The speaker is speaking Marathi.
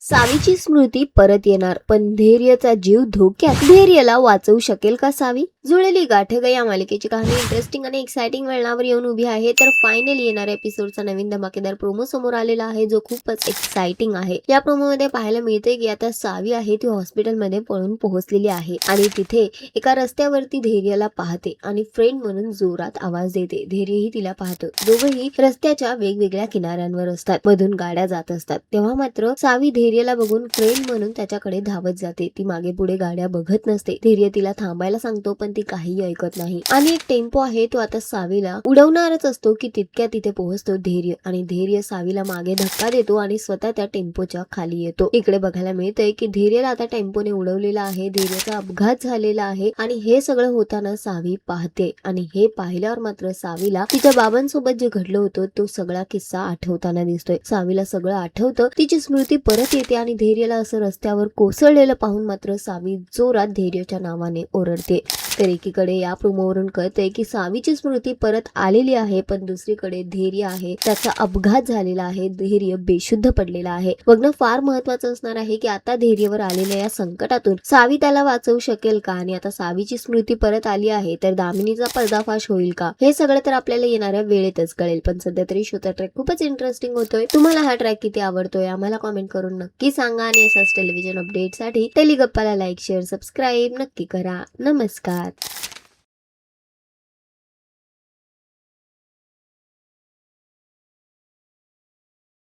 सावीची स्मृती परत येणार, पण धैर्यचा जीव धोक्यात. धैर्यला वाचवू शकेल का सावी? जुळलेली गाठे या मालिकेची कहाणी इंटरेस्टिंग आणि एक्साइटिंग वळणावर येऊन उभी आहे. तर फायनली येणाऱ्या एपिसोडचा नवीन धमाकेदार प्रोमो समोर आलेला आहे, जो खूपच एक्साइटिंग आहे. या प्रोमो मध्ये पाहायला मिळते की आता सावी आहे ती हॉस्पिटलमध्ये पळून पोहोचलेली आहे आणि तिथे एका रस्त्यावरती धैर्यला पाहते आणि फ्रेंड म्हणून जोरात आवाज देते. धैर्यही तिला पाहतो. दोघंही रस्त्याच्या वेगवेगळ्या किनाऱ्यांवर असतात. मधून गाड्या जात असतात. तेव्हा मात्र सावी धैर्यला बघून फ्रेंड म्हणून त्याच्याकडे धावत जाते. ती मागे पुढे गाड्या बघत नसते. धैर्य तिला थांबायला सांगतो, पण ती काहीही ऐकत नाही. आणि एक टेम्पो आहे तो आता सावीला उडवणारच असतो की तितक्या तिथे पोहोचतो धैर्य, आणि धैर्य सावीला मागे धक्का देतो आणि स्वतः त्या टेम्पोच्या खाली येतो. इकडे बघायला मिळतंय की धैर्यला आता टेम्पोने उडवलेला आहे. धैर्याचा अपघात झालेला आहे आणि हे सगळं होताना सावी पाहते. आणि हे पाहिल्यावर मात्र सावीला तिच्या बाबांसोबत जे घडलं होतं तो सगळा किस्सा आठवताना दिसतोय. सावीला सगळं आठवतं, तिची स्मृती परत येते आणि धैर्यला असं रस्त्यावर कोसळलेलं पाहून मात्र सावी जोरात धैर्यच्या नावाने ओरडते. तर एकीकडे या प्रोमोवरून कळतंय की सावीची स्मृती परत आलेली आहे, पण दुसरीकडे धैर्य आहे त्याचा अपघात झालेला आहे. धैर्य बेशुद्ध पडलेला आहे. बघणं फार महत्वाचं असणार आहे की आता धैर्यवर आलेल्या या संकटातून सावी त्याला वाचवू शकेल का, आणि आता सावीची स्मृती परत आली आहे तर दामिनीचा पर्दाफाश होईल का, हे सगळं तर आपल्याला येणाऱ्या वेळेतच कळेल. पण सध्या तरी शोचा ट्रॅक खूपच इंटरेस्टिंग होतोय. तुम्हाला हा ट्रॅक किती आवडतोय आम्हाला कॉमेंट करून नक्की सांगा, आणि असाच टेलिव्हिजन अपडेटसाठी टेलिगप्पाला लाईक शेअर सबस्क्राईब नक्की करा. नमस्कार.